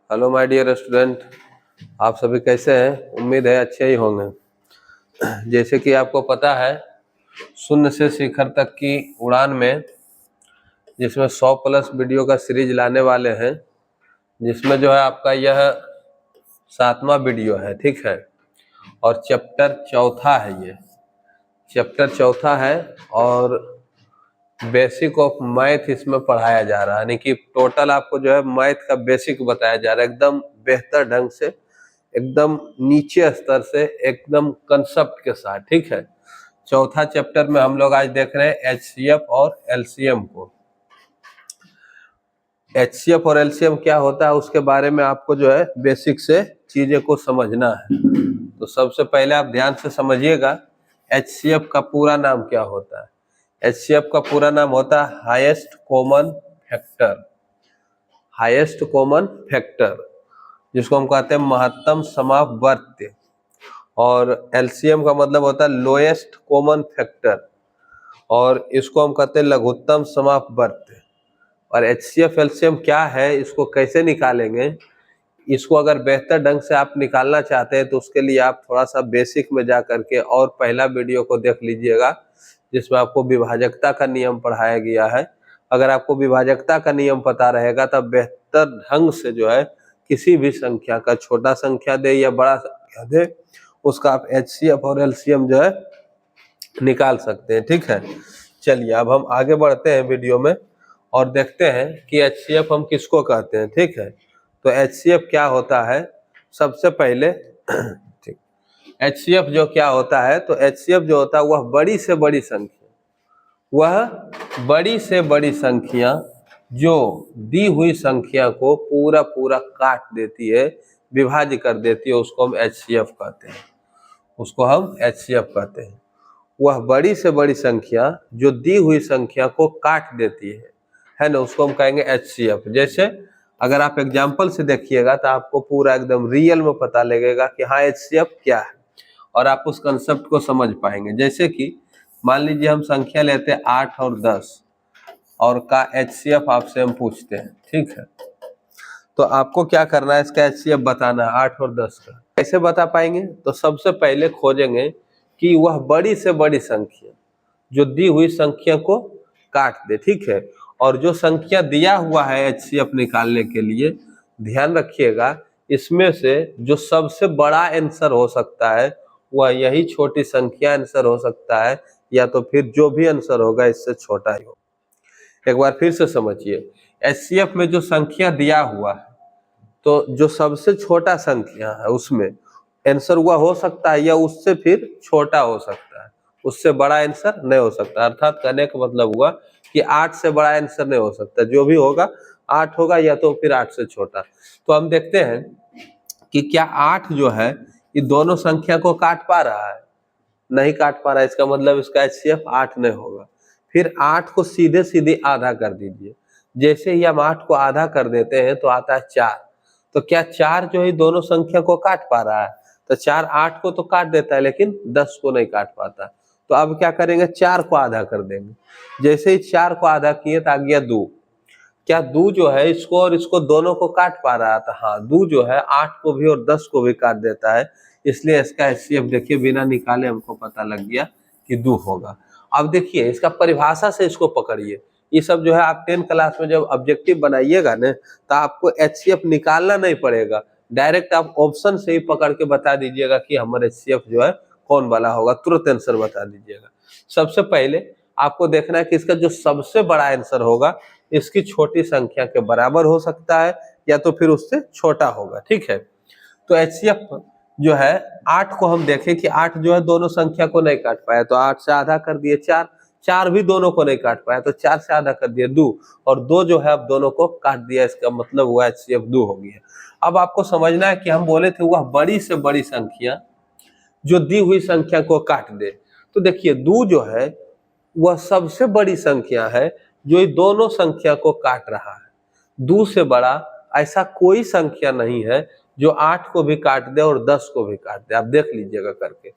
Hello my dear student, आप सभी कैसे हैं? उम्मीद है अच्छे ही होंगे। जैसे कि आपको पता है, शून्य से शिखर तक की उड़ान में जिसमें 100 प्लस वीडियो का सीरीज लाने वाले हैं, जिसमें जो है आपका यह 7वां वीडियो है, ठीक है। और चैप्टर चौथा है, ये चैप्टर चौथा है और बेसिक ऑफ मैथ इसमें पढ़ाया जा रहा है। यानी कि टोटल आपको जो है मैथ का बेसिक बताया जा रहा है, एकदम बेहतर ढंग से, एकदम नीचे स्तर से, एकदम कंसेप्ट के साथ, ठीक है। चौथा चैप्टर में हम लोग आज देख रहे हैं एचसीएफ और एलसीएम को। एचसीएफ और एलसीएम क्या होता है उसके बारे में आपको जो है बेसिक से चीजें को समझना है। तो सबसे पहले आप ध्यान से समझिएगा, एचसीएफ का पूरा नाम क्या होता है। एचसीएफ का पूरा नाम होता है highest common factor. Highest common factor जिसको हम कहते हैं महत्तम समावर्त्य, और एलसीएम का मतलब होता है लोएस्ट कॉमन फैक्टर, और इसको हम कहते हैं लघुत्तम समावर्त्य। और एचसीएफ एलसीएम क्या है, इसको कैसे निकालेंगे, इसको अगर बेहतर ढंग से आप निकालना चाहते हैं तो उसके लिए आप थोड़ा सा बेसिक में जा करके और पहला वीडियो को देख लीजिएगा, जिसमें आपको विभाजकता का नियम पढ़ाया गया है। अगर आपको विभाजकता का नियम पता रहेगा तब बेहतर ढंग से जो है किसी भी संख्या का, छोटा संख्या दे या बड़ा संख्या दे, उसका आप एचसीएफ और एलसीएम जो है निकाल सकते हैं, ठीक है। चलिए अब हम आगे बढ़ते हैं वीडियो में और देखते हैं कि एचसीएफ हम किसको कहते हैं, ठीक है। तो एचसीएफ क्या होता है, सबसे पहले ठीक, एचसीएफ जो क्या होता है, तो एचसीएफ जो होता है वह बड़ी से बड़ी संख्या, वह बड़ी से बड़ी संख्या जो दी हुई संख्या को पूरा पूरा काट देती है, विभाज्य कर देती है, उसको हम एचसीएफ कहते हैं। उसको हम एचसीएफ कहते हैं। वह बड़ी से बड़ी संख्या जो दी हुई संख्या को काट देती है ना, उसको हम कहेंगे एचसीएफ। जैसे अगर आप एग्जाम्पल से देखिएगा तो आपको पूरा एकदम रियल में पता लगेगा कि हाँ एचसीएफ क्या है, और आप उस कंसेप्ट को समझ पाएंगे। जैसे कि मान लीजिए हम संख्या लेते हैं 8 और 10 और का एचसीएफ आपसे हम पूछते हैं, ठीक है। तो आपको क्या करना है, इसका एचसीएफ बताना है 8 और 10 का। कैसे बता पाएंगे, तो सबसे पहले खोजेंगे कि वह बड़ी से बड़ी संख्या जो दी हुई संख्या को काट दे, ठीक है। और जो संख्या दिया हुआ है एचसीएफ निकालने के लिए, ध्यान रखिएगा, इसमें से जो सबसे बड़ा आंसर हो सकता है वह यही छोटी संख्या आंसर हो सकता है, या तो फिर जो भी आंसर होगा इससे छोटा ही होगा। एक बार फिर से समझिए, एचसीएफ में जो संख्या दिया हुआ है, तो जो सबसे छोटा संख्या है उसमें आंसर हुआ हो सकता है या उससे फिर छोटा हो सकता है, उससे बड़ा आंसर नहीं हो सकता। अर्थात कहने का मतलब हुआ कि 8 से बड़ा आंसर नहीं हो सकता, जो भी होगा 8 होगा या तो फिर 8 से छोटा। तो हम देखते हैं कि क्या 8 जो है ये दोनों संख्या को काट पा रहा है, नहीं काट पा रहा है, इसका मतलब इसका एचसीएफ 8 नहीं होगा। फिर 8 को सीधे सीधे आधा कर दीजिए। जैसे ही हम 8 को आधा कर देते हैं तो आता है 4। तो क्या 4 जो है दोनों संख्या को काट पा रहा है, तो 4 8 को तो काट देता है लेकिन 10 को नहीं काट पाता। तो अब क्या करेंगे, 4 को आधा कर देंगे। जैसे ही 4 को आधा किए तो आ गया 2। क्या 2 जो है इसको और इसको दोनों को काट पा रहा था? हाँ, 2 जो है 8 को भी और 10 को भी काट देता है, इसलिए इसका एचसीएफ देखिए बिना निकाले हमको पता लग गया कि 2 होगा। अब देखिए इसका परिभाषा से इसको पकड़िए। ये सब जो है आप 10 क्लास में जब ऑब्जेक्टिव बनाइएगा ना, तो आपको एचसीएफ निकालना नहीं पड़ेगा, डायरेक्ट आप ऑप्शन से ही पकड़ के बता दीजिएगा कि हमारा एचसीएफ जो है कौन वाला होगा, तुरंत आंसर बता दीजिएगा। सबसे पहले आपको देखना है कि इसका जो सबसे बड़ा आंसर होगा इसकी छोटी संख्या के बराबर हो सकता है या तो फिर उससे छोटा होगा, ठीक है। तो एचसीएफ जो है 8 को हम देखें कि 8 जो है दोनों संख्या को नहीं काट पाया, तो 8 से आधा कर दिए 4, 4 भी दोनों को नहीं काट पाया तो 4 से आधा कर दिए 2, और 2 जो है अब दोनों को काट दिया, इसका मतलब हुआ एचसीएफ 2 हो गया। अब आपको समझना है कि हम बोले थे वह बड़ी से बड़ी संख्या जो दी हुई संख्या को काट दे। तो देखिए 2 जो है वह सबसे बड़ी संख्या है जो ये दोनों संख्या को काट रहा है। 2 से बड़ा ऐसा कोई संख्या नहीं है जो 8 को भी काट दे और 10 को भी काट दे, आप देख लीजिएगा करके।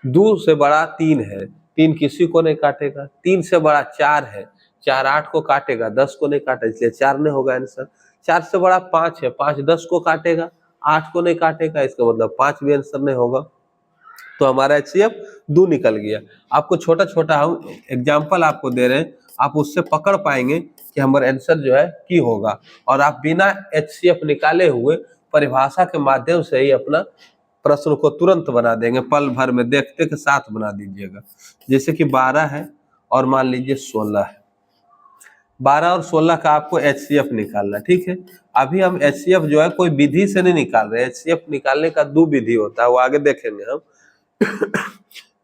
2 से बड़ा 3 है, 3 किसी को नहीं काटेगा। 3 से बड़ा 4 है, 4 8 को काटेगा, 10 को नहीं काटेगा, इसलिए 4 नहीं होगा आंसर। 4 से बड़ा 5 है, 5 10 को काटेगा, 8 को नहीं काटेगा, इसका मतलब 5 भी आंसर नहीं होगा। तो हमारा HCF 2 निकल गया। आपको छोटा छोटा हम एग्जाम्पल आपको दे रहे हैं, आप उससे पकड़ पाएंगे कि हमारा आंसर जो है की होगा, और आप बिना HCF निकाले हुए परिभाषा के माध्यम से ही अपना प्रश्न को तुरंत बना देंगे, पल भर में देखते के साथ बना दीजिएगा। जैसे कि 12 है और मान लीजिए 16 है, 12 और 16 का आपको HCF निकालना, ठीक है। अभी हम HCF जो है कोई विधि से नहीं निकाल रहे, HCF निकालने का 2 विधि होता है, वो आगे देखेंगे हम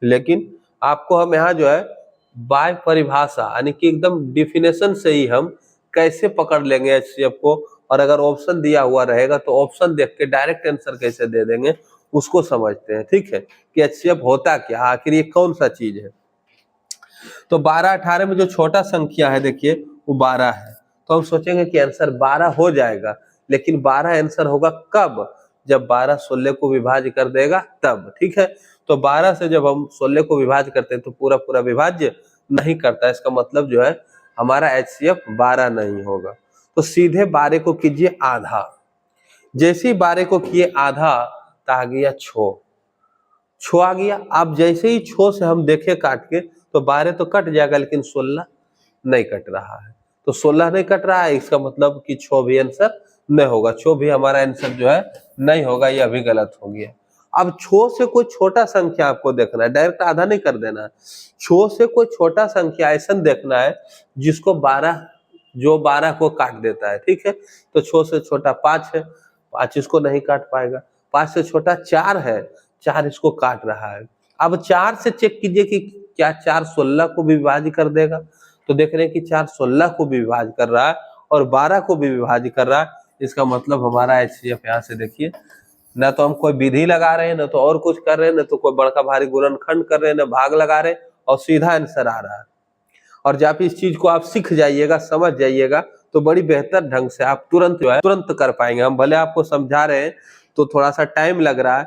लेकिन आपको हम यहाँ जो है बाय परिभाषा यानी कि एकदम डिफिनेशन से ही हम कैसे पकड़ लेंगे HCF को, और अगर ऑप्शन दिया हुआ रहेगा तो ऑप्शन देख के डायरेक्ट आंसर कैसे दे देंगे उसको समझते हैं, ठीक है, कि HCF होता क्या, आखिर ये कौन सा चीज है। तो 12-18 में जो छोटा संख्या है देखिए वो 12 है, तो हम सोचेंगे कि आंसर 12 हो जाएगा, लेकिन 12 आंसर होगा कब, जब 12 16 को विभाज्य कर देगा तब, ठीक है। तो 12 से जब हम 16 को विभाज्य करते हैं तो पूरा पूरा विभाज्य नहीं करता, इसका मतलब जो है हमारा HCF 12 नहीं होगा। तो सीधे 12 को कीजिए आधा, जैसे ही 12 को किए आधा तो आ गया 6 आ गया। अब जैसे ही 6 से हम देखे काट के तो 12 तो कट जाएगा, लेकिन 16 नहीं कट रहा है, तो 16 नहीं कट रहा है, इसका मतलब कि 6 भी आंसर नहीं होगा, 6 भी हमारा आंसर जो है नहीं होगा, यह भी गलत हो गया। अब 6 से कोई छोटा संख्या आपको देखना है, डायरेक्ट आधा नहीं कर देना है, 6 से कोई छोटा संख्या ऐसा देखना है जिसको 12 को काट देता है, ठीक है। तो 6 से छोटा 5 है, 5 इसको नहीं काट पाएगा, 5 से छोटा 4 है, 4 इसको काट रहा है। अब 4 से चेक कीजिए कि क्या 4 16 को भी विभाज्य कर देगा, तो देख रहे हैं कि 4 16 को भी विभाज्य कर रहा है और 12 को भी विभाज्य कर रहा है, इसका मतलब हमारा HCF यहाँ से देखिए, ना तो हम कोई विधि लगा रहे हैं, ना तो और कुछ कर रहे हैं, ना तो कोई बड़का भारी गुणनखंड कर रहे हैं, ना भाग लगा रहे हैं, और सीधा आंसर आ रहा है। और जब इस चीज को आप सीख जाइएगा, समझ जाइएगा, तो बड़ी बेहतर ढंग से आप तुरंत कर पाएंगे। हम भले आपको समझा रहे हैं तो थोड़ा सा टाइम लग रहा है,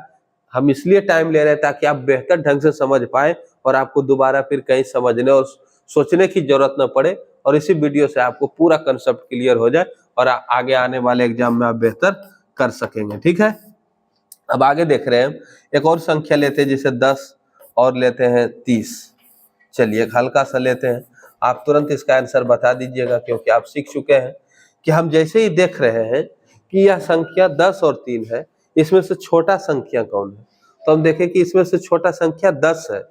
हम इसलिए टाइम ले रहे हैं ताकि आप बेहतर ढंग से समझ पाए और आपको दोबारा फिर कहीं समझने और सोचने की जरूरत न पड़े, और इसी वीडियो से आपको पूरा कंसेप्ट क्लियर हो जाए और आगे आने वाले एग्जाम में आप बेहतर कर सकेंगे, ठीक है। अब आगे देख रहे हैं, एक और संख्या लेते हैं, जैसे 10 और लेते हैं 30। चलिए हल्का सा लेते हैं, आप तुरंत इसका आंसर बता दीजिएगा, क्योंकि आप सीख चुके हैं कि हम जैसे ही देख रहे हैं कि यह संख्या 10 और 3 है, इसमें से छोटा संख्या कौन है, तो हम देखें कि इसमें से छोटा संख्या 10 है।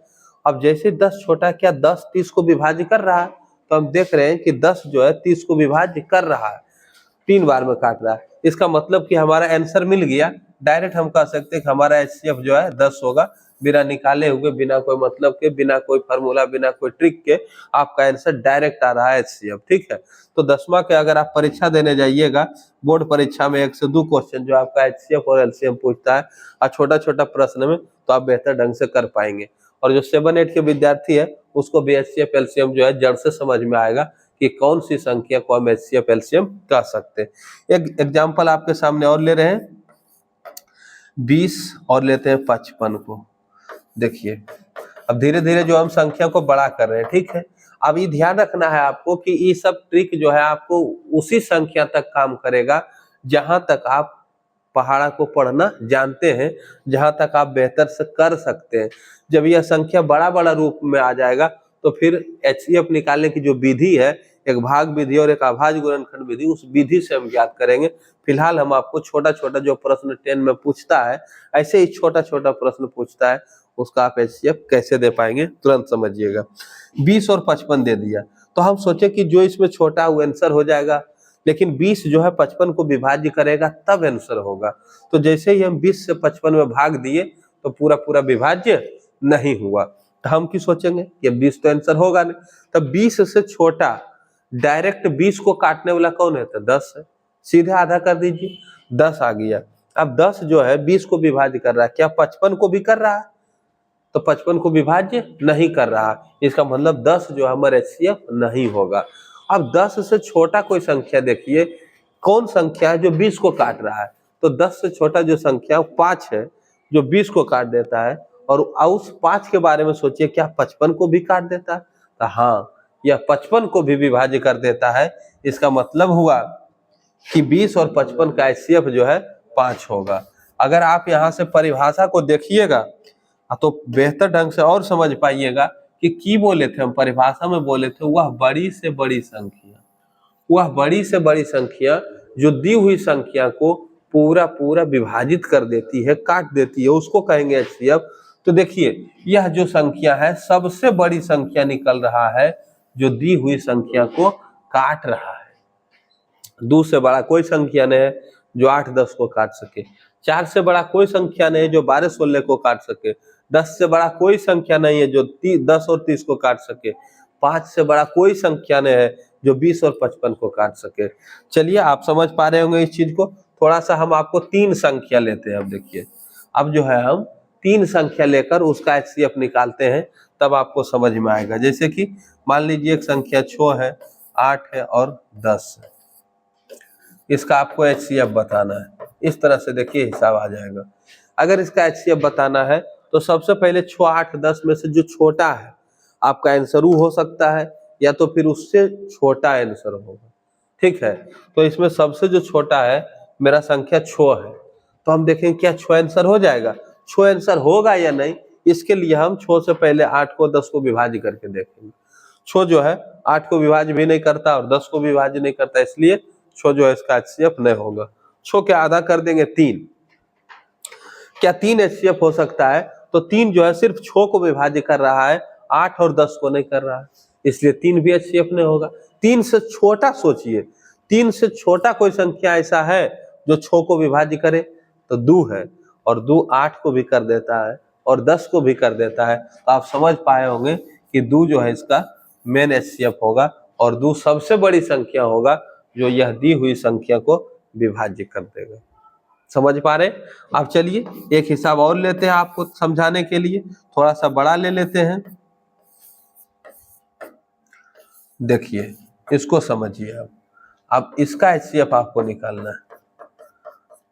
अब जैसे 10 छोटा, क्या 10 30 को विभाज्य कर रहा है, तो हम देख रहे हैं कि 10 जो है 30 को विभाज्य कर रहा है, 3 बार में काट रहा है, इसका मतलब कि हमारा आंसर मिल गया। डायरेक्ट हम कह सकते हैं कि हमारा HCF जो है 10 होगा, बिना निकाले हुए, बिना कोई मतलब के, बिना कोई फार्मूला, बिना कोई ट्रिक के आपका आंसर डायरेक्ट आ रहा है HCF, ठीक है। तो 10वां के अगर आप परीक्षा देने जाइएगा, बोर्ड परीक्षा में 1 से 2 क्वेश्चन जो आपका HCF और LCM पूछता है, और छोटा छोटा प्रश्न में, तो आप बेहतर ढंग से कर पाएंगे। और जो 7-8 के विद्यार्थी है उसको भी HCF LCM जो है जड़ से समझ में आएगा कि कौन सी संख्या को हम HCF LCM कह सकते हैं। एक एग्जाम्पल आपके सामने और ले रहे हैं, 20 और लेते हैं 55 को। देखिए अब धीरे धीरे जो हम संख्या को बड़ा कर रहे हैं, ठीक है। अब ये ध्यान रखना है आपको कि ये सब ट्रिक जो है आपको उसी संख्या तक काम करेगा जहां तक आप पहाड़ा को पढ़ना जानते हैं, जहां तक आप बेहतर से कर सकते हैं। जब यह संख्या बड़ा बड़ा रूप में आ जाएगा तो फिर HCF निकालने की जो विधि है, एक भाग विधि और एक अभाज्य गुणनखंड विधि, उस विधि से हम ज्ञात करेंगे। फिलहाल हम आपको छोटा छोटा जो प्रश्न 10 में पूछता है, ऐसे ही छोटा छोटा प्रश्न पूछता है, उसका आप HCF कैसे दे पाएंगे तुरंत समझिएगा। 20 और 55 दे दिया, तो हम सोचे कि जो इसमें छोटा वो आंसर हो जाएगा, लेकिन 20 जो है 55 को विभाज्य करेगा तब आंसर होगा। तो जैसे ही हम 20 से 55 में भाग दिए तो पूरा पूरा विभाज्य नहीं हुआ, तो हम की सोचेंगे कि 20 तो आंसर होगा नहीं, तब 20 से छोटा डायरेक्ट 20 को काटने वाला कौन है, तो 10 है, सीधे आधा कर दीजिए, 10 आ गया। अब 10 जो है 20 को विभाज्य कर रहा है, क्या 55 को भी कर रहा है, तो 55 को विभाज्य नहीं कर रहा, इसका मतलब 10 जो हमारे HCF नहीं होगा। अब 10 से छोटा कोई संख्या देखिए, कौन संख्या है जो 20 को काट रहा है, तो 10 से छोटा जो संख्या 5 है जो 20 को काट देता है, और उस 5 के बारे में सोचिए क्या 55 को भी काट देता है, तो हाँ, यह 55 को भी विभाज्य कर देता है। इसका मतलब हुआ कि 20 और 55 का HCF जो है 5 होगा। अगर आप यहाँ से परिभाषा को देखिएगा तो बेहतर ढंग से और समझ पाइएगा कि बोले थे हम, परिभाषा में बोले थे वह बड़ी से बड़ी संख्या, वह बड़ी से बड़ी संख्या जो दी हुई संख्या को पूरा पूरा विभाजित कर देती है, काट देती है, उसको कहेंगे HCF। तो देखिए यह जो संख्या है सबसे बड़ी संख्या निकल रहा है जो दी हुई संख्या को काट रहा है। 2 से बड़ा कोई संख्या नहीं है जो 8-10 को काट सके, 4 से बड़ा कोई संख्या नहीं है जो 12-16 को काट सके, 10 से बड़ा कोई संख्या नहीं है जो 10 और 30 को काट सके, 5 से बड़ा कोई संख्या नहीं है जो 20 और 55 को काट सके। चलिए आप समझ पा रहे होंगे इस चीज को। थोड़ा सा हम आपको 3 संख्या लेते हैं। अब देखिए अब जो है हम 3 संख्या लेकर उसका HCF निकालते हैं, तब आपको समझ में आएगा। जैसे कि मान लीजिए एक संख्या 6 है, 8 है और 10 है, इसका आपको HCF बताना है। इस तरह से देखिए हिसाब आ जाएगा। अगर इसका HCF बताना है तो सबसे पहले 6, 8, 10 में से जो छोटा है आपका आंसर हो सकता है, या तो फिर उससे छोटा आंसर होगा। ठीक है, तो इसमें सबसे जो छोटा है मेरा संख्या 6 है, तो हम देखेंगे क्या 6 आंसर हो जाएगा, 6 आंसर होगा या नहीं। इसके लिए हम 6 से पहले 8 को 10 को विभाजित करके देखेंगे। 6 जो है 8 को विभाज्य भी नहीं करता और 10 को विभाज्य नहीं करता, इसलिए 6 जो है इसका HCF नहीं होगा। 6 के आधा कर देंगे 3, क्या 3 HCF हो सकता है? तो 3 जो है सिर्फ 6 को विभाज्य कर रहा है, 8 और 10 को नहीं कर रहा है, इसलिए 3 भी HCF नहीं होगा। 3 से छोटा सोचिए, 3 से छोटा कोई संख्या ऐसा है जो 6 को विभाज्य करे, तो 2 है, और 2 8 को भी कर देता है और 10 को भी कर देता है। तो आप समझ पाए होंगे कि 2 जो है इसका मेन HCF होगा, और 2 सबसे बड़ी संख्या होगा जो यह दी हुई संख्या को विभाज्य कर देगा। समझ पा रहे? अब चलिए एक हिसाब और लेते हैं आपको समझाने के लिए, थोड़ा सा बड़ा ले लेते हैं। देखिए इसको समझिए। अब इसका HCF आपको निकालना है,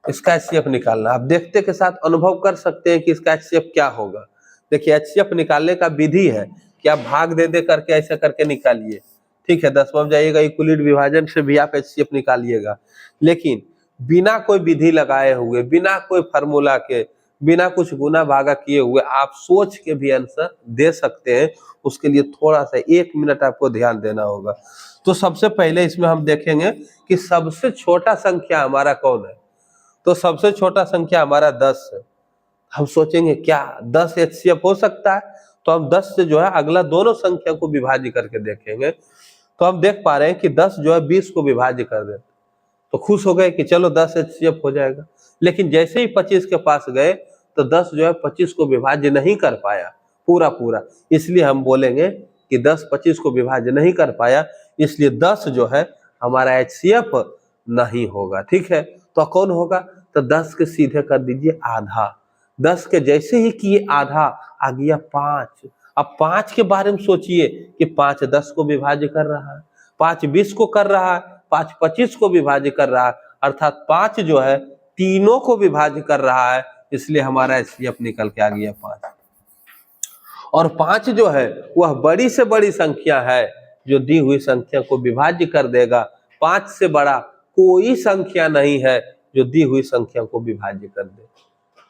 इसका HCF निकालना। आप देखते के साथ अनुभव कर सकते हैं कि इसका HCF क्या होगा। देखिए HCF निकालने का विधि है कि आप भाग दे दे करके ऐसा करके निकालिए। ठीक है, 10वां में जाइएगा, इक्वलिट विभाजन से भी आप HCF निकालिएगा, लेकिन बिना कोई विधि लगाए हुए, बिना कोई फार्मूला के, बिना कुछ गुना भागा किए हुए आप सोच के भी आंसर दे सकते हैं। उसके लिए थोड़ा सा 1 मिनट आपको ध्यान देना होगा। तो सबसे पहले इसमें हम देखेंगे कि सबसे छोटा संख्या हमारा कौन है। तो सबसे छोटा संख्या हमारा 10 है। हम सोचेंगे क्या 10 HCF हो सकता है, तो हम 10 से जो है अगला दोनों संख्या को विभाज्य करके देखेंगे। तो हम देख पा रहे हैं कि 10 जो है 20 को विभाज्य कर देता, तो खुश हो गए कि चलो 10 HCF हो जाएगा। लेकिन जैसे ही 25 के पास गए तो 10 जो है 25 को विभाज्य नहीं कर पाया पूरा पूरा, इसलिए हम बोलेंगे कि 10 25 को विभाज्य नहीं कर पाया, इसलिए 10 जो है हमारा HCF नहीं होगा। ठीक है, तो कौन होगा? तो 10 के सीधे कर दीजिए आधा। 10 के जैसे ही किए आधा आ गया 5। अब 5 के बारे में सोचिए कि 5 10 को विभाज्य कर रहा है, 5 20 को कर रहा है, 5 25 को विभाज्य कर रहा है, अर्थात 5 जो है तीनों को विभाज्य कर रहा है, इसलिए हमारा HCF निकल के आ गया 5। और 5 जो है वह बड़ी से बड़ी संख्या है जो दी हुई संख्या को विभाज्य कर देगा। 5 से बड़ा कोई संख्या नहीं है जो दी हुई संख्या को विभाज्य कर दे।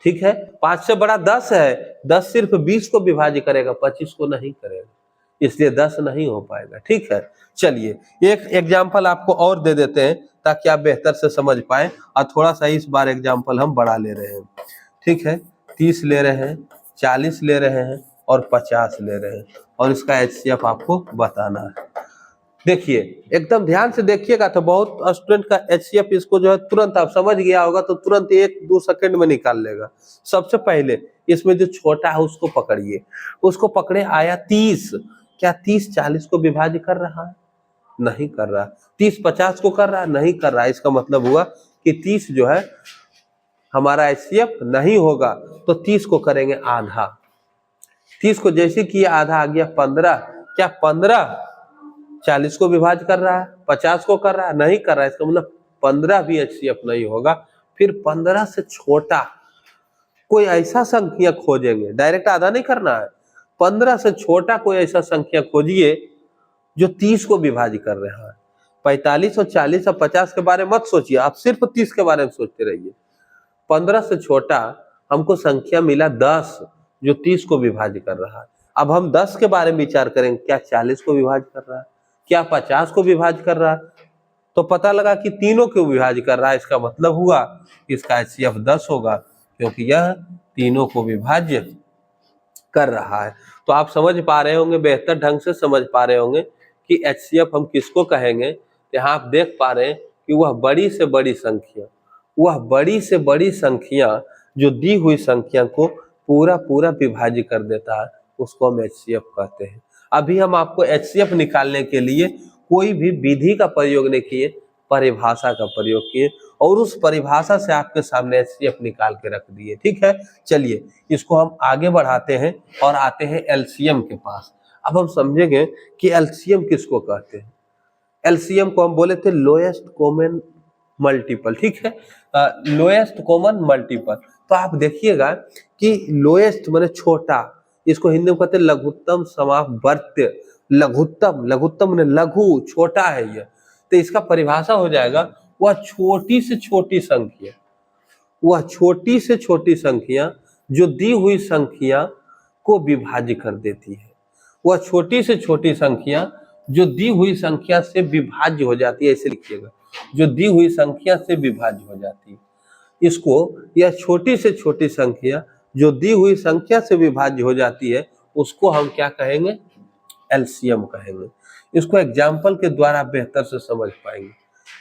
ठीक है, 5 से बड़ा 10 है, 10 सिर्फ 20 को विभाज्य करेगा, 25 को नहीं करेगा, इसलिए 10 नहीं हो पाएगा। ठीक है, चलिए एक एग्जाम्पल आपको और दे देते हैं ताकि आप बेहतर से समझ पाए, और थोड़ा सा इस बार एग्जाम्पल हम बड़ा ले रहे हैं। ठीक है, 30 ले रहे हैं, 40 ले रहे हैं और 50 ले रहे हैं, और इसका HCF आपको बताना है। देखिए एकदम ध्यान से देखिएगा, तो बहुत स्टूडेंट का HCF इसको जो है तुरंत आप समझ गया होगा, तो तुरंत 1-2 सेकंड में निकाल लेगा। सबसे पहले इसमें जो छोटा है उसको पकड़िए, उसको पकड़े आया 30। क्या 30 40 को विभाज्य कर रहा है? नहीं कर रहा। 30 50 को कर रहा है? नहीं कर रहा। इसका मतलब हुआ कि 30 जो है हमारा HCF नहीं होगा, तो 30 को करेंगे आधा। 30 को जैसे किया आधा आ गया 15। क्या 15 40 को विभाज्य कर रहा है? 50 को कर रहा है? नहीं कर रहा है। इसका मतलब 15 भी HCF नहीं होगा। फिर 15 से छोटा कोई ऐसा संख्या खोजेंगे, डायरेक्ट आधा नहीं करना है, 15 से छोटा कोई ऐसा संख्या खोजिए जो 30 को विभाज्य कर रहा है। 45 और 40 और 50 के बारे में मत सोचिए, आप सिर्फ 30 के बारे में सोचते रहिए। 15 से छोटा हमको संख्या मिला 10 जो 30 को विभाज्य कर रहा है। अब हम 10 के बारे में विचार करेंगे, क्या 40 को विभाज्य कर रहा है, क्या 50 को विभाज्य कर रहा है? तो पता लगा कि तीनों को विभाज्य कर रहा है। इसका मतलब हुआ इसका HCF 10 होगा, क्योंकि यह तीनों को विभाज्य कर रहा है। तो आप समझ पा रहे होंगे, बेहतर ढंग से समझ पा रहे होंगे कि HCF हम किसको कहेंगे। यहाँ आप देख पा रहे हैं कि वह बड़ी से बड़ी संख्या, वह बड़ी से बड़ी संख्या जो दी हुई संख्या को पूरा पूरा विभाज्य कर देता है, उसको हम HCF कहते हैं। अभी हम आपको HCF निकालने के लिए कोई भी विधि का प्रयोग नहीं किए, परिभाषा का प्रयोग किए और उस परिभाषा से आपके सामने HCF निकाल के रख दिए। ठीक है, चलिए इसको हम आगे बढ़ाते हैं और आते हैं LCM के पास। अब हम समझेंगे कि LCM किसको कहते हैं। LCM को हम बोले थे लोएस्ट कॉमन मल्टीपल। ठीक है, लोएस्ट कॉमन मल्टीपल। तो आप देखिएगा कि लोएस्ट माने छोटा, इसको हिंदी में कहते हैं लघुत्तम समावर्त्य। लघुत्तम, लघुत्तम माने लघु, छोटा है ये। तो इसका परिभाषा हो जाएगा वह छोटी से छोटी संख्या, वह छोटी से छोटी संख्या जो दी हुई संख्या को विभाज्य कर देती है। वह छोटी से छोटी संख्या जो दी हुई संख्या से विभाज्य हो जाती है, ऐसे लिखिएगा, जो दी हुई संख्या से विभाज्य हो जाती है। इसको, यह छोटी से छोटी संख्या जो दी हुई संख्या से विभाज्य हो जाती है, उसको हम क्या कहेंगे? LCM कहेंगे। इसको एग्जाम्पल के द्वारा बेहतर से समझ पाएंगे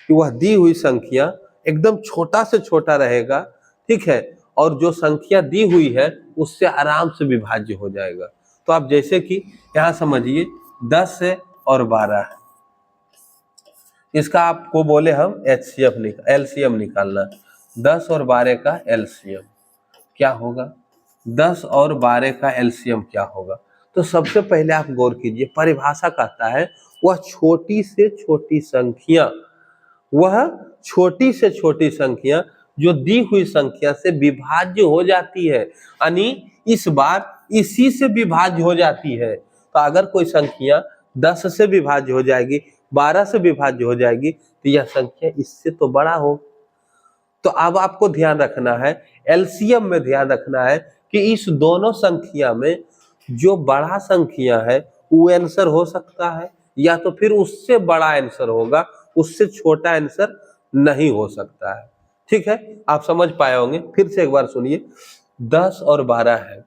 कि वह दी हुई संख्या एकदम छोटा से छोटा रहेगा, ठीक है, और जो संख्या दी हुई है उससे आराम से विभाज्य हो जाएगा। तो आप जैसे कि यहाँ समझिए 10 है और 12 है, इसका आपको बोले हम LCM निकालना। 10 और 12 का LCM क्या होगा? 10 और 12 का LCM क्या होगा? तो सबसे पहले आप गौर कीजिए, परिभाषा कहता है वह छोटी से छोटी संख्या, वह छोटी से छोटी संख्या जो दी हुई संख्या से विभाज्य हो जाती है, यानी इस बार इसी से विभाज्य हो जाती है। तो अगर कोई संख्या 10 से विभाज्य हो जाएगी, 12 से विभाज्य हो जाएगी, तो यह संख्या इससे तो बड़ा हो। तो अब आपको ध्यान रखना है, LCM में ध्यान रखना है कि इस दोनों संख्या में जो बड़ा संख्या है वो आंसर हो सकता है, या तो फिर उससे बड़ा आंसर होगा, उससे छोटा आंसर नहीं हो सकता है। ठीक है, आप समझ पाए होंगे। फिर से एक बार सुनिए, 10 और 12 है,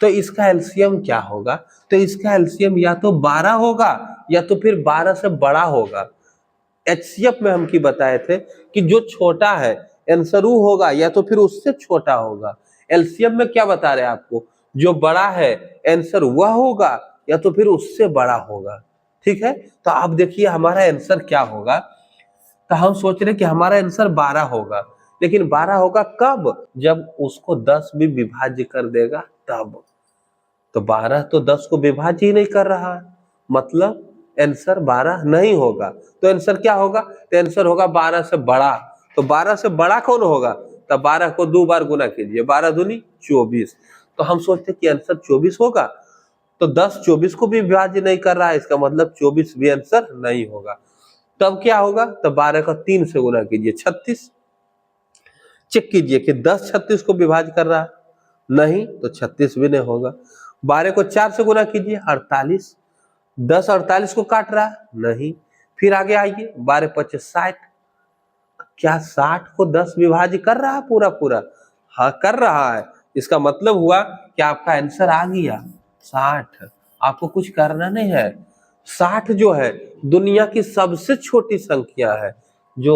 तो इसका LCM क्या होगा? तो इसका LCM या तो 12 होगा या तो फिर 12 से बड़ा होगा। HCF में हम की बताए थे कि जो छोटा है आंसर वो होगा या तो फिर उससे छोटा होगा। LCM में क्या बता रहे हैं आपको? जो बड़ा है आंसर वह होगा या तो फिर उससे बड़ा होगा। ठीक है, तो आप देखिए हमारा आंसर क्या होगा। तो हम सोच रहे कि हमारा आंसर 12 होगा, लेकिन 12 होगा कब? जब उसको 10 भी विभाज्य कर देगा तब। तो 12 तो 10 को विभाज्य ही नहीं कर रहा है, मतलब आंसर 12 नहीं होगा। तो आंसर क्या होगा? तो आंसर होगा 12 से बड़ा। तो 12 से बड़ा कौन होगा? तो 12 को 2 बार गुना कीजिए, 12 दूनी 24। तो हम सोचते कि आंसर 24 होगा, तो 10 24 को भी विभाज्य नहीं कर रहा है, इसका मतलब 24 भी आंसर नहीं होगा। तब क्या होगा? तो 12 का 3 से गुना कीजिए, 36। चेक कीजिए कि 10 36 को विभाज्य कर रहा है, नहीं, तो 36 भी नहीं होगा। 12 को 4 से गुना कीजिए, 48। 10 48 को काट रहा है, नहीं। फिर आगे आइए, 12 25 60। क्या 60 को 10 विभाज्य कर रहा है पूरा पूरा? हाँ, कर रहा है। इसका मतलब हुआ कि आपका आंसर आ गया 60। आपको कुछ करना नहीं है। 60 जो है दुनिया की सबसे छोटी संख्या है जो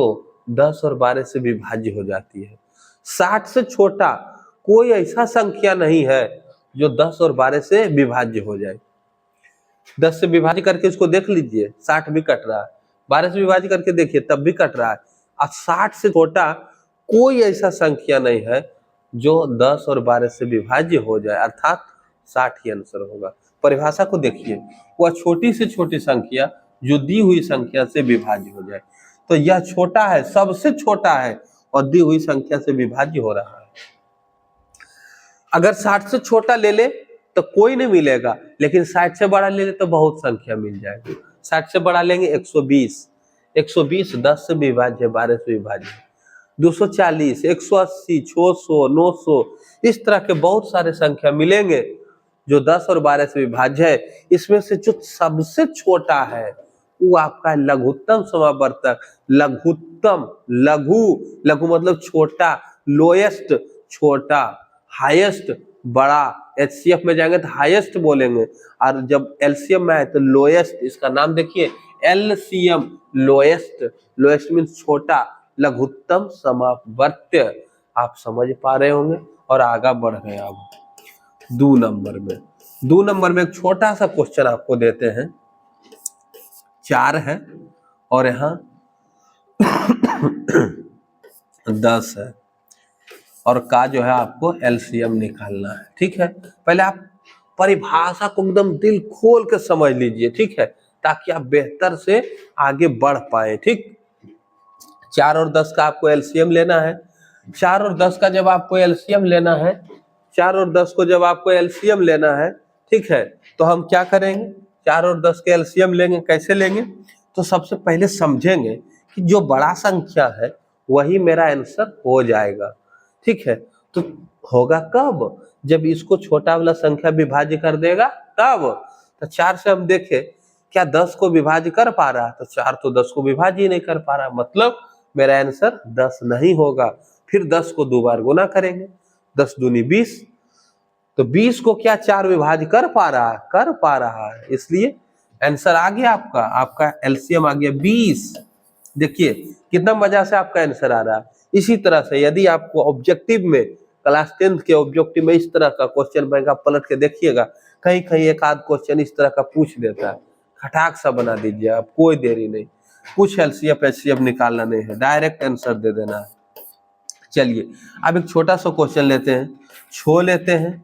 10 और 12 से विभाज्य हो जाती है। 60 से छोटा कोई ऐसा संख्या नहीं है जो 10 और 12 से विभाज्य हो जाए। 10 से विभाज्य करके इसको देख लीजिए, 60 भी कट रहा है। 12 से विभाज्य करके देखिए, तब भी कट रहा है। अब 60 से छोटा कोई ऐसा संख्या नहीं है जो 10 और 12 से विभाज्य हो जाए, अर्थात 60 ही आंसर होगा। परिभाषा को देखिए, वह छोटी से छोटी संख्या जो दी हुई संख्या से विभाज्य हो जाए। तो यह छोटा है, सबसे छोटा है और दी हुई संख्या से विभाज्य हो रहा है। अगर 60 से छोटा ले ले तो कोई नहीं मिलेगा, लेकिन 60 से बड़ा ले ले तो बहुत संख्या मिल जाएगी। 60 से बड़ा लेंगे 120, 120 10 से विभाज्य, 12 से विभाज्य, 240, 180, 600, 900, इस तरह के बहुत सारे संख्या मिलेंगे जो 10 और 12 से विभाज्य है। इसमें से जो सबसे छोटा है वो आपका लघुत्तम समावर्तक, लघुत्तम, लघु, लघु मतलब छोटा, लोएस्ट छोटा, हाईएस्ट बड़ा, एचसीएफ में जाएंगे तो हाईएस्ट बोलेंगे, और जब एलसीएम में आए तो लोएस्ट। इसका नाम देखिए एलसीएम, लोएस्ट, लोएस्ट मीन्स छोटा, लघुत्तम समावर्त्य। आप समझ पा रहे होंगे और आगे बढ़ गए। अब 2 नंबर में, 2 नंबर में एक छोटा सा क्वेश्चन आपको देते हैं। 4 है और यहाँ 10 है और का जो है आपको एलसीएम निकालना है। ठीक है, पहले आप परिभाषा को एकदम दिल खोल के समझ लीजिए, ठीक है, ताकि आप बेहतर से आगे बढ़ पाए। ठीक, 4 और 10 का आपको एलसीएम लेना है। 4 और 10 का जब आपको एलसीएम लेना है, 4 और 10 को जब आपको एलसीएम लेना है, ठीक है, तो हम क्या करेंगे, 4 और 10 के एलसीएम लेंगे। कैसे लेंगे, तो सबसे पहले समझेंगे कि जो बड़ा संख्या है वही मेरा आंसर हो जाएगा। ठीक है, तो होगा कब, जब इसको छोटा वाला संख्या विभाज्य कर देगा तब। तो 4 से हम देखें क्या 10 को विभाज्य कर पा रहा है, तो 4 तो 10 को विभाज्य नहीं कर पा रहा, मतलब मेरा आंसर 10 नहीं होगा। फिर 10 को 2 बार गुना करेंगे, 10 दूनी 20, तो 20 को क्या 4 विभाज्य कर पा रहा है, कर पा रहा है, इसलिए आंसर आ गया आपका, आपका एलसीएम आ गया 20। देखिए कितना मजा से आपका आंसर आ रहा है। इसी तरह से यदि आपको ऑब्जेक्टिव में, क्लास 10th के ऑब्जेक्टिव में इस तरह का क्वेश्चन बैंक आप पलट के देखिएगा, कहीं कहीं एक आध क्वेश्चन इस तरह का पूछ देता है, खटाक सा बना दीजिए आप, कोई देरी नहीं, कुछ एलसीएम एचसीएफ निकालना नहीं है, डायरेक्ट आंसर दे देना है। चलिए अब एक छोटा सा क्वेश्चन लेते हैं, 6 लेते हैं,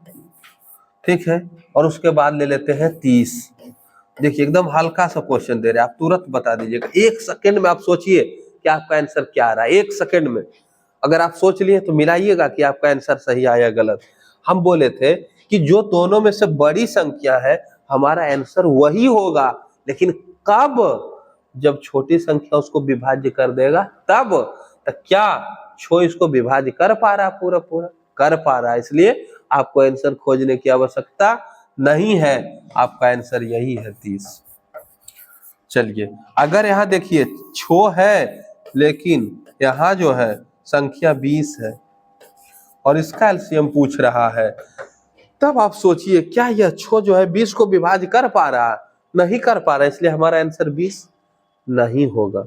ठीक है, और उसके बाद ले लेते हैं 30। देखिए एकदम हल्का सा क्वेश्चन दे रहे हैं, आप तुरंत बता दीजिएगा, 1 सेकंड में आप सोचिए कि आपका आंसर क्या आ रहा है। 1 सेकंड में अगर आप सोच लिए तो मिलाइएगा कि आपका आंसर सही आया गलत। हम बोले थे कि जो दोनों में से बड़ी संख्या है हमारा आंसर वही होगा, लेकिन कब, जब छोटी संख्या उसको विभाज्य कर देगा तब। तो क्या 6 इसको विभाज्य कर पा रहा, पूरा पूरा कर पा रहा है, इसलिए आपको आंसर खोजने की आवश्यकता नहीं है, आपका आंसर यही है 30। चलिए अगर यहाँ देखिए 6 है लेकिन यहाँ जो है संख्या 20 है और इसका एलसीएम पूछ रहा है, तब आप सोचिए क्या यह 6 जो है 20 को विभाज्य कर पा रहा है, नहीं कर पा रहा है, इसलिए हमारा आंसर 20 नहीं होगा।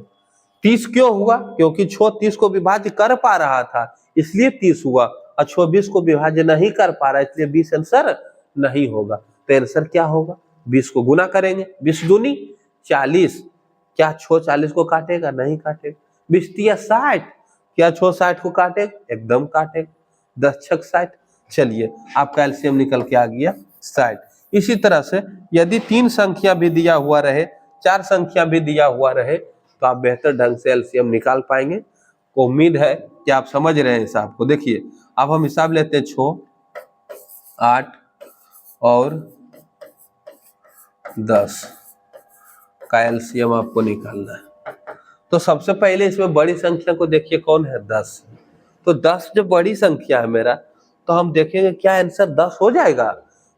30 क्यों हुआ, क्योंकि 6 30 को विभाज्य कर पा रहा था इसलिए 30 हुआ, और 6 20 को विभाज्य नहीं कर पा रहा है इसलिए 20 आंसर नहीं होगा। तो आंसर क्या होगा, 20 को गुना करेंगे, 20 दूनी 40, क्या 6 40 को काटेगा, नहीं काटेगा। 20 तिया 60, क्या 6 60 को काटेगा, एकदम काटेगा। 10 छक 60। चलिए आपका एलसीएम निकल के आ गया 60। इसी तरह से यदि 3 संख्या भी दिया हुआ रहे, 4 संख्या भी दिया हुआ रहे, तो आप बेहतर ढंग से एलसीएम निकाल पाएंगे। उम्मीद है कि आप समझ रहे हैं हिसाब को। देखिए अब हम हिसाब लेते हैं, 6 8 और 10 का एलसीएम आपको निकालना है। तो सबसे पहले इसमें बड़ी संख्या को देखिए, कौन है, 10। तो 10 जब बड़ी संख्या है मेरा, तो हम देखेंगे क्या आंसर 10 हो जाएगा।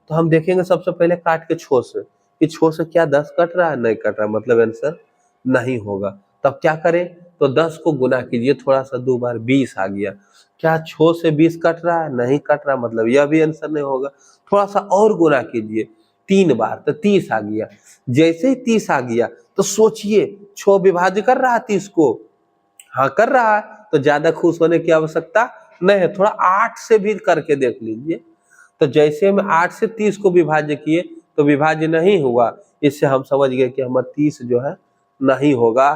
तो हम देखेंगे सबसे पहले काट के 6 से, कि 6 से क्या 10 कट रहा है, नहीं कट रहा, मतलब आंसर नहीं होगा। तब क्या करें, तो 10 को गुना कीजिए, थोड़ा सा 2 बार 20 आ गया। क्या 6 से 20 कट रहा है, नहीं कट रहा, मतलब यह भी आंसर नहीं होगा। थोड़ा सा और गुना कीजिए 3 बार, तो 30 आ गया। जैसे ही 30 आ गया तो सोचिए 6 विभाज्य कर रहा है 30 को, हाँ कर रहा है, तो ज्यादा खुश होने की आवश्यकता नहीं है, थोड़ा 8 से भी करके देख लीजिए। तो जैसे हम 8 से 30 को विभाज्य किए तो विभाज्य नहीं हुआ, इससे हम समझ गए कि हमारा 30 जो है नहीं होगा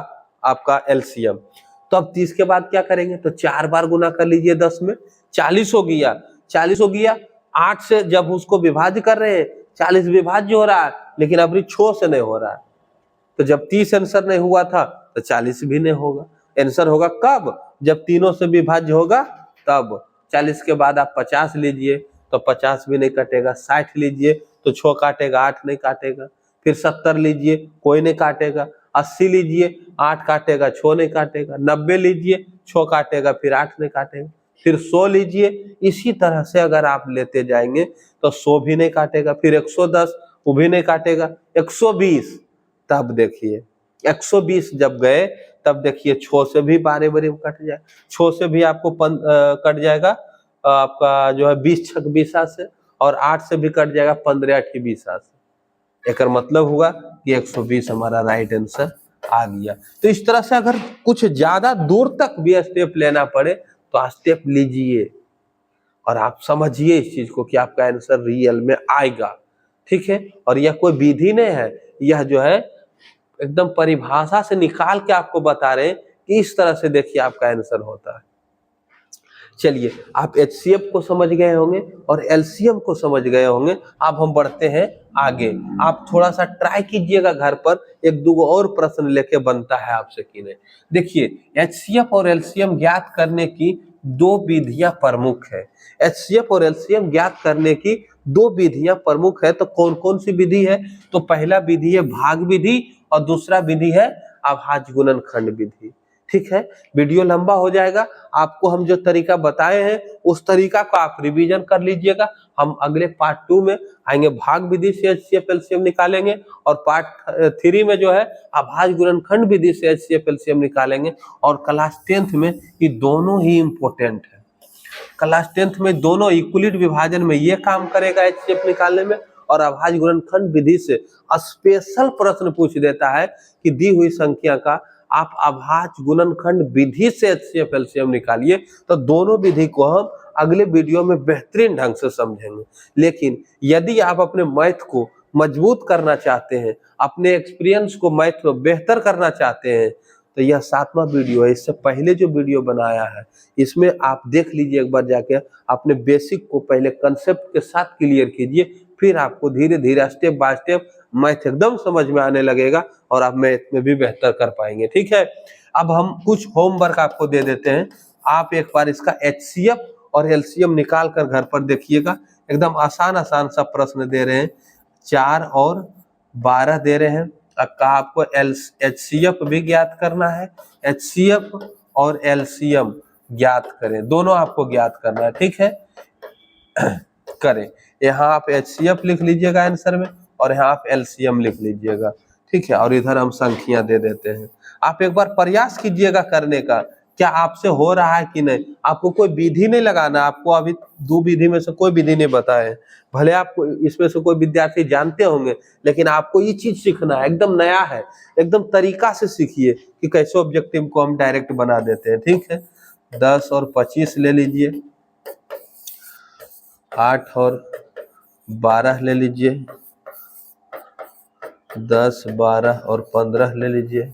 आपका एलसीएम। तो अब 30 के बाद क्या करेंगे, तो 4 बार गुना कर लीजिए 10 में, 40 हो गया, 40 हो गया। 8 से जब उसको विभाज्य कर रहे हैं 40 विभाज्य हो रहा है, लेकिन अभी 6 से नहीं हो रहा है। तो जब 30 आंसर नहीं हुआ था तो 40 भी नहीं होगा। आंसर होगा कब, जब तीनों से विभाज्य होगा तब। 40 के बाद आप 50 लीजिए तो 50 भी नहीं कटेगा। 60 लीजिए तो 6 काटेगा, 8 नहीं काटेगा। फिर 70 लीजिए, कोई नहीं काटेगा। 80 लीजिए, 8 काटेगा 6 नहीं काटेगा। 90 लीजिए, 6 काटेगा फिर 8 नहीं काटेगा। फिर 100 लीजिए, इसी तरह से अगर आप लेते जाएंगे तो 100 भी नहीं काटेगा, फिर 110 वो भी नहीं काटेगा, 120 तब देखिए 120 जब गए तब देखिए 6 से भी बारी बारी कट जाए, 6 से भी आपको कट जाएगा आपका जो है 20 छक 20 से, और 8 से भी कट जाएगा 15 8 20 से। एक मतलब हुआ कि 120 हमारा राइट आंसर आ गया। तो इस तरह से अगर कुछ ज्यादा दूर तक भी स्टेप लेना पड़े तो स्टेप लीजिए और आप समझिए इस चीज को कि आपका आंसर रियल में आएगा। ठीक है, और यह कोई विधि नहीं है, यह जो है एकदम परिभाषा से निकाल के आपको बता रहे हैं कि इस तरह से देखिए आपका आंसर होता है। चलिए, आप HCF को समझ गए होंगे और LCM को समझ गए होंगे। अब हम बढ़ते हैं आगे। आप थोड़ा सा ट्राई कीजिएगा घर पर, एक दो और प्रश्न लेके बनता है आपसे कि नहीं। देखिए, HCF और LCM ज्ञात करने की दो विधियां प्रमुख है। HCF और LCM ज्ञात करने की दो विधियां प्रमुख है। तो कौन कौन सी विधि है? तो पहला विधि है भाग विधि और दूसरा विधि है अभाज्य गुणनखंड विधि। ठीक है, वीडियो लंबा हो जाएगा, आपको हम जो तरीका बताए हैं उस तरीका को आप रिवीजन कर लीजिएगा। हम अगले पार्ट 2 में आएंगे, भाग विधि से HCF LCM निकालेंगे, और पार्ट 3 में जो है अभाज्य गुणनखंड विधि से HCF LCM निकालेंगे। और क्लास 10th में ये दोनों ही इम्पोर्टेंट है। क्लास 10th में दोनों इक्वलिट विभाजन में ये काम करेगा HCF निकालने में, और अभाज्य गुणनखंड विधि से स्पेशल प्रश्न पूछ देता है कि दी हुई संख्या का आप अभाज्य गुणनखंड विधि से HCF LCM निकालिए। तो दोनों विधि को हम अगले वीडियो में बेहतरीन ढंग से समझेंगे। लेकिन यदि आप अपने मैथ को मजबूत करना चाहते हैं, अपने एक्सपीरियंस को मैथ में बेहतर करना चाहते हैं, तो यह 7वां वीडियो है। इससे पहले जो वीडियो बनाया है इसमें आप देख लीजिए एक बार जाके, अपने बेसिक को पहले कंसेप्ट के साथ क्लियर कीजिए, फिर आपको धीरे धीरे स्टेप बाय स्टेप मैथ एकदम समझ में आने लगेगा और आप मैथ में भी बेहतर कर पाएंगे। ठीक है, अब हम कुछ होमवर्क आपको दे देते हैं। आप एक बार इसका HCF और LCM निकाल कर घर पर देखिएगा। एकदम आसान आसान सा प्रश्न दे रहे हैं, 4 और 12 दे रहे हैं। आपको HCF भी ज्ञात करना है, HCF और LCM ज्ञात करें, दोनों आपको ज्ञात करना है। ठीक है, करें। यहाँ आप HCF लिख लीजिएगा आंसर में, और यहाँ आप LCM लिख लीजिएगा। ठीक है, और इधर हम संख्या दे देते हैं। आप एक बार प्रयास कीजिएगा करने का, क्या आपसे हो रहा है कि नहीं। आपको कोई विधि नहीं लगाना, आपको अभी 2 विधि में से कोई विधि नहीं बताए, भले आपको इसमें से कोई विद्यार्थी जानते होंगे, लेकिन आपको ये चीज सीखना है, एकदम नया है, एकदम तरीका से सीखिए कि कैसे ऑब्जेक्टिव को हम डायरेक्ट बना देते हैं। ठीक है, 10 और 25 ले लीजिए, 8 और 12 ले लीजिए, 10, 12 और 15 ले लीजिए।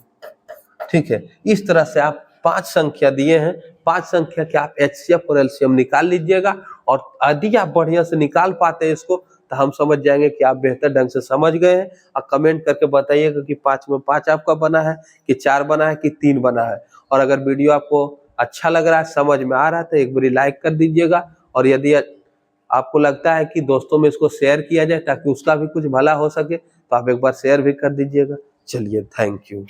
ठीक है, इस तरह से आप 5 संख्या दिए हैं, 5 संख्या के आप HCF और LCM निकाल लीजिएगा। और यदि आप बढ़िया से निकाल पाते हैं इसको, तो हम समझ जाएंगे कि आप बेहतर ढंग से समझ गए हैं। और कमेंट करके बताइएगा कि 5 में 5 आपका बना है, कि 4 बना है, कि 3 बना है। और अगर वीडियो आपको अच्छा लग रहा है, समझ में आ रहा है, तो एक बारी लाइक कर दीजिएगा। और यदि आपको लगता है कि दोस्तों में इसको शेयर किया जाए ताकि उसका भी कुछ भला हो सके, तो आप एक बार शेयर भी कर दीजिएगा। चलिए, थैंक यू।